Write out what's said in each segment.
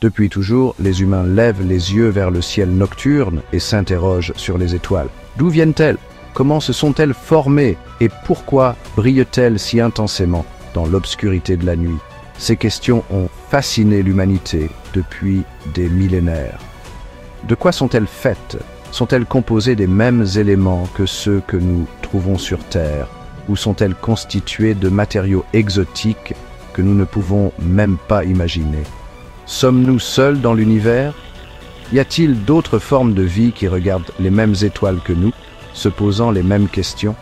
Depuis toujours, les humains lèvent les yeux vers le ciel nocturne et s'interrogent sur les étoiles. D'où viennent-elles? Comment se sont-elles formées? Et pourquoi brillent-elles si intensément dans l'obscurité de la nuit? Ces questions ont fasciné l'humanité depuis des millénaires. De quoi sont-elles faites? Sont-elles composées des mêmes éléments que ceux que nous trouvons sur Terre? Ou sont-elles constituées de matériaux exotiques que nous ne pouvons même pas imaginer? Sommes-nous seuls dans l'univers? Y a-t-il d'autres formes de vie qui regardent les mêmes étoiles que nous, se posant les mêmes questions?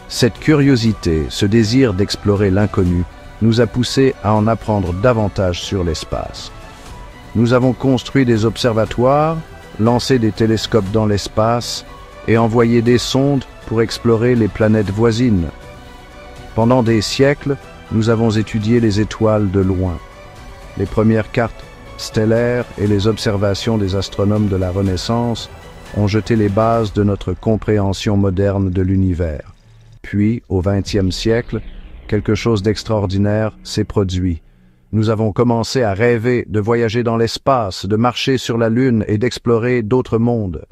Cette curiosité, ce désir d'explorer l'inconnu, nous a poussés à en apprendre davantage sur l'espace. Nous avons construit des observatoires, lancé des télescopes dans l'espace et envoyé des sondes pour explorer les planètes voisines. Pendant des siècles, nous avons étudié les étoiles de loin. Les premières cartes stellaires et les observations des astronomes de la Renaissance ont jeté les bases de notre compréhension moderne de l'univers. Puis, au XXe siècle, quelque chose d'extraordinaire s'est produit. Nous avons commencé à rêver de voyager dans l'espace, de marcher sur la Lune et d'explorer d'autres mondes.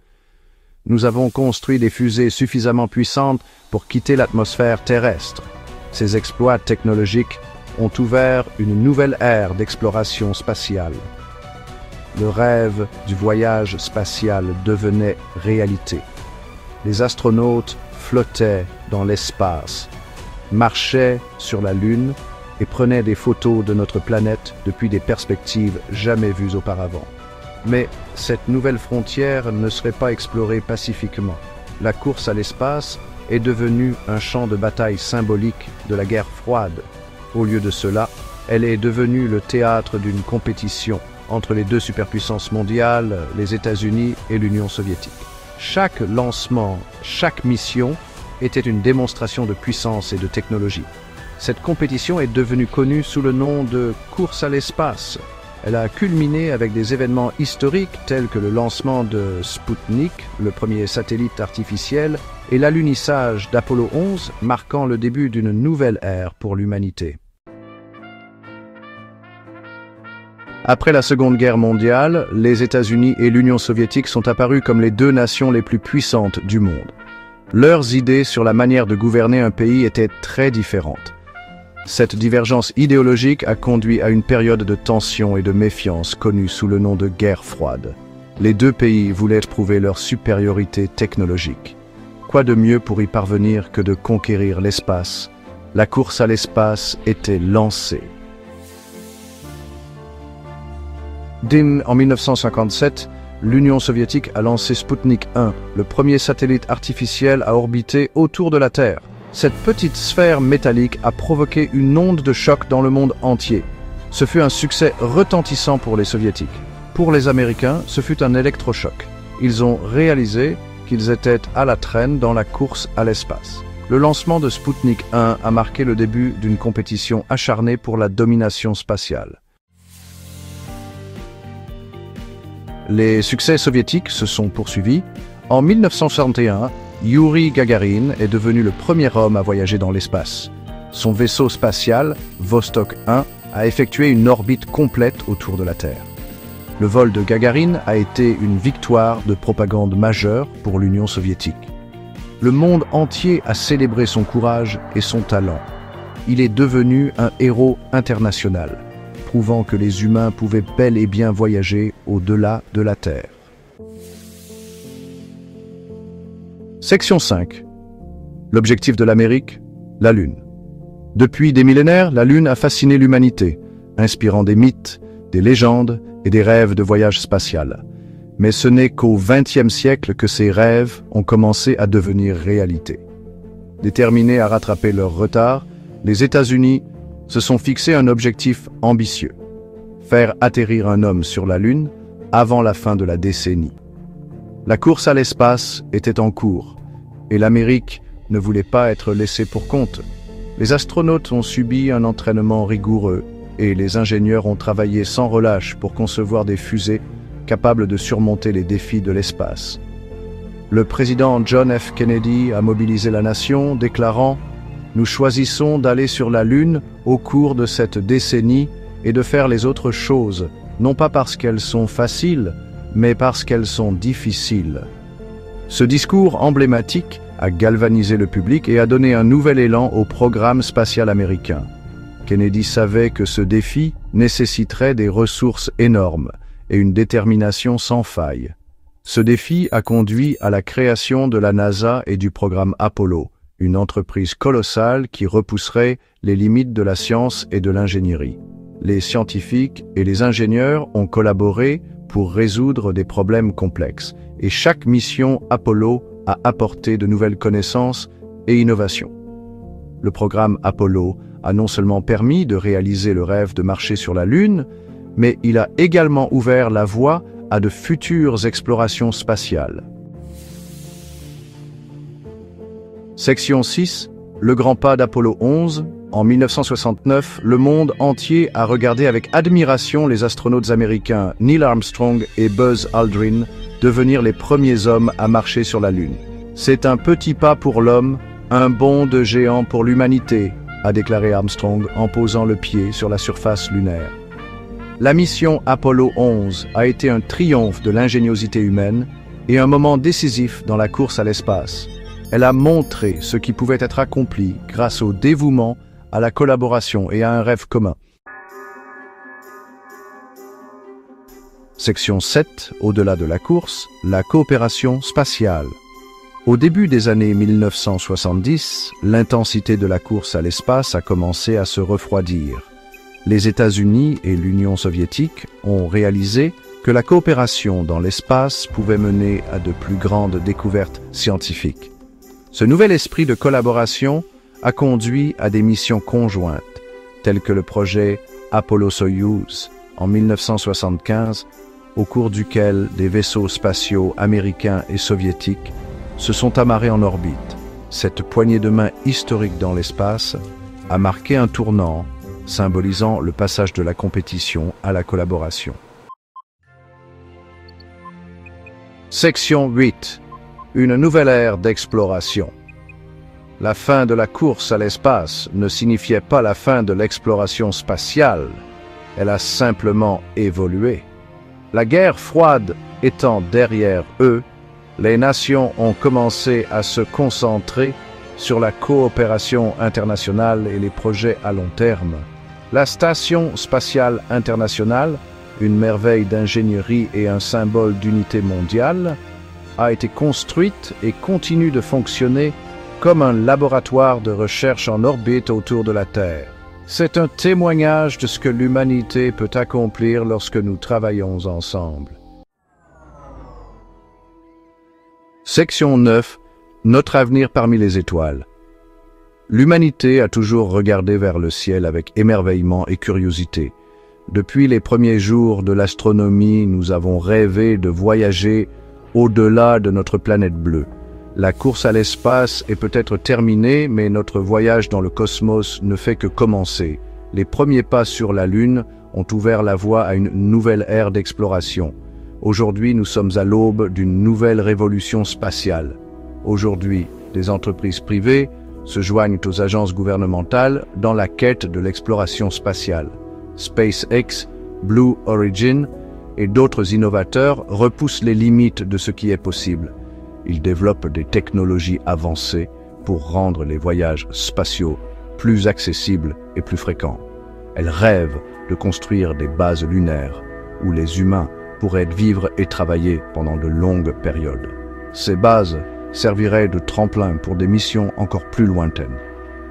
Nous avons construit des fusées suffisamment puissantes pour quitter l'atmosphère terrestre. Ces exploits technologiques ont ouvert une nouvelle ère d'exploration spatiale. Le rêve du voyage spatial devenait réalité. Les astronautes flottaient dans l'espace, marchaient sur la Lune et prenaient des photos de notre planète depuis des perspectives jamais vues auparavant. Mais cette nouvelle frontière ne serait pas explorée pacifiquement. La course à l'espace est devenue un champ de bataille symbolique de la guerre froide. Au lieu de cela, elle est devenue le théâtre d'une compétition entre les deux superpuissances mondiales, les États-Unis et l'Union soviétique. Chaque lancement, chaque mission était une démonstration de puissance et de technologie. Cette compétition est devenue connue sous le nom de course à l'espace. Elle a culminé avec des événements historiques tels que le lancement de Sputnik, le premier satellite artificiel, et l'alunissage d'Apollo 11, marquant le début d'une nouvelle ère pour l'humanité. Après la Seconde Guerre mondiale, les États-Unis et l'Union soviétique sont apparus comme les deux nations les plus puissantes du monde. Leurs idées sur la manière de gouverner un pays étaient très différentes. Cette divergence idéologique a conduit à une période de tension et de méfiance connue sous le nom de guerre froide. Les deux pays voulaient prouver leur supériorité technologique. Quoi de mieux pour y parvenir que de conquérir l'espace? La course à l'espace était lancée. En 1957, l'Union soviétique a lancé Sputnik 1, le premier satellite artificiel à orbiter autour de la Terre. Cette petite sphère métallique a provoqué une onde de choc dans le monde entier. Ce fut un succès retentissant pour les Soviétiques. Pour les Américains, ce fut un électrochoc. Ils ont réalisé qu'ils étaient à la traîne dans la course à l'espace. Le lancement de Sputnik 1 a marqué le début d'une compétition acharnée pour la domination spatiale. Les succès soviétiques se sont poursuivis. En 1961, Youri Gagarin est devenu le premier homme à voyager dans l'espace. Son vaisseau spatial, Vostok 1, a effectué une orbite complète autour de la Terre. Le vol de Gagarin a été une victoire de propagande majeure pour l'Union soviétique. Le monde entier a célébré son courage et son talent. Il est devenu un héros international, prouvant que les humains pouvaient bel et bien voyager au-delà de la Terre. Section 5. L'objectif de l'Amérique, la Lune. Depuis des millénaires, la Lune a fasciné l'humanité, inspirant des mythes, des légendes et des rêves de voyage spatial. Mais ce n'est qu'au XXe siècle que ces rêves ont commencé à devenir réalité. Déterminés à rattraper leur retard, les États-Unis se sont fixés un objectif ambitieux: faire atterrir un homme sur la Lune avant la fin de la décennie. La course à l'espace était en cours, et l'Amérique ne voulait pas être laissée pour compte. Les astronautes ont subi un entraînement rigoureux, et les ingénieurs ont travaillé sans relâche pour concevoir des fusées capables de surmonter les défis de l'espace. Le président John F. Kennedy a mobilisé la nation, déclarant « Nous choisissons d'aller sur la Lune au cours de cette décennie et de faire les autres choses non pas parce qu'elles sont faciles, mais parce qu'elles sont difficiles. Ce discours emblématique a galvanisé le public et a donné un nouvel élan au programme spatial américain. Kennedy savait que ce défi nécessiterait des ressources énormes et une détermination sans faille. Ce défi a conduit à la création de la NASA et du programme Apollo, une entreprise colossale qui repousserait les limites de la science et de l'ingénierie. Les scientifiques et les ingénieurs ont collaboré pour résoudre des problèmes complexes, et chaque mission Apollo a apporté de nouvelles connaissances et innovations. Le programme Apollo a non seulement permis de réaliser le rêve de marcher sur la Lune, mais il a également ouvert la voie à de futures explorations spatiales. Section 6. Le grand pas d'Apollo 11. En 1969, le monde entier a regardé avec admiration les astronautes américains Neil Armstrong et Buzz Aldrin devenir les premiers hommes à marcher sur la Lune. C'est un petit pas pour l'homme, un bond de géant pour l'humanité, a déclaré Armstrong en posant le pied sur la surface lunaire. La mission Apollo 11 a été un triomphe de l'ingéniosité humaine et un moment décisif dans la course à l'espace. Elle a montré ce qui pouvait être accompli grâce au dévouement, à la collaboration et à un rêve commun. Section 7. Au-delà de la course, la coopération spatiale. Au début des années 1970, l'intensité de la course à l'espace a commencé à se refroidir. Les États-Unis et l'Union soviétique ont réalisé que la coopération dans l'espace pouvait mener à de plus grandes découvertes scientifiques. Ce nouvel esprit de collaboration a conduit à des missions conjointes, telles que le projet Apollo-Soyouz en 1975, au cours duquel des vaisseaux spatiaux américains et soviétiques se sont amarrés en orbite. Cette poignée de main historique dans l'espace a marqué un tournant, symbolisant le passage de la compétition à la collaboration. Section 8. Une nouvelle ère d'exploration. La fin de la course à l'espace ne signifiait pas la fin de l'exploration spatiale. Elle a simplement évolué. La guerre froide étant derrière eux, les nations ont commencé à se concentrer sur la coopération internationale et les projets à long terme. La Station spatiale internationale, une merveille d'ingénierie et un symbole d'unité mondiale, a été construite et continue de fonctionner comme un laboratoire de recherche en orbite autour de la Terre. C'est un témoignage de ce que l'humanité peut accomplir lorsque nous travaillons ensemble. Section 9. Notre avenir parmi les étoiles. L'humanité a toujours regardé vers le ciel avec émerveillement et curiosité. Depuis les premiers jours de l'astronomie, nous avons rêvé de voyager au-delà de notre planète bleue. La course à l'espace est peut-être terminée, mais notre voyage dans le cosmos ne fait que commencer. Les premiers pas sur la Lune ont ouvert la voie à une nouvelle ère d'exploration. Aujourd'hui, nous sommes à l'aube d'une nouvelle révolution spatiale. Aujourd'hui, des entreprises privées se joignent aux agences gouvernementales dans la quête de l'exploration spatiale. SpaceX, Blue Origin et d'autres innovateurs repoussent les limites de ce qui est possible. Ils développent des technologies avancées pour rendre les voyages spatiaux plus accessibles et plus fréquents. Elles rêvent de construire des bases lunaires où les humains pourraient vivre et travailler pendant de longues périodes. Ces bases serviraient de tremplin pour des missions encore plus lointaines,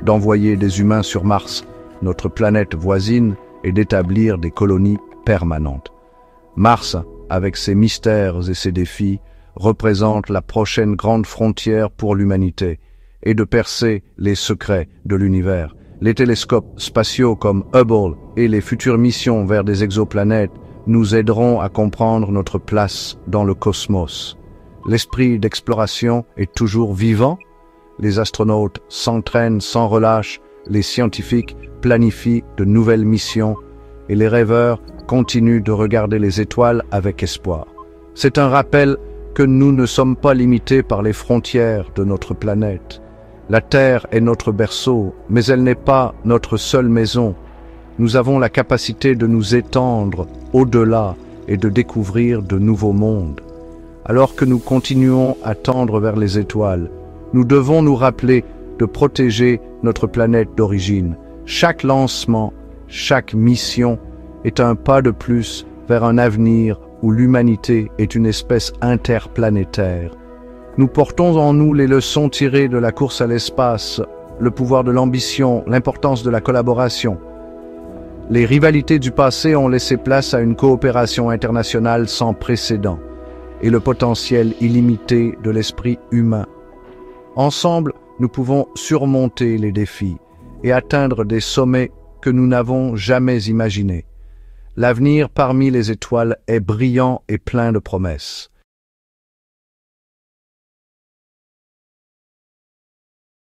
d'envoyer des humains sur Mars, notre planète voisine, et d'établir des colonies permanentes. Mars, avec ses mystères et ses défis, représente la prochaine grande frontière pour l'humanité et de percer les secrets de l'univers. Les télescopes spatiaux comme Hubble et les futures missions vers des exoplanètes nous aideront à comprendre notre place dans le cosmos. L'esprit d'exploration est toujours vivant. Les astronautes s'entraînent sans relâche, les scientifiques planifient de nouvelles missions et les rêveurs continuent de regarder les étoiles avec espoir. C'est un rappel que nous ne sommes pas limités par les frontières de notre planète. La Terre est notre berceau, mais elle n'est pas notre seule maison. Nous avons la capacité de nous étendre au-delà et de découvrir de nouveaux mondes. Alors que nous continuons à tendre vers les étoiles, nous devons nous rappeler de protéger notre planète d'origine. Chaque lancement, chaque mission est un pas de plus vers un avenir où l'humanité est une espèce interplanétaire. Nous portons en nous les leçons tirées de la course à l'espace, le pouvoir de l'ambition, l'importance de la collaboration. Les rivalités du passé ont laissé place à une coopération internationale sans précédent et le potentiel illimité de l'esprit humain. Ensemble, nous pouvons surmonter les défis et atteindre des sommets que nous n'avons jamais imaginés. L'avenir parmi les étoiles est brillant et plein de promesses.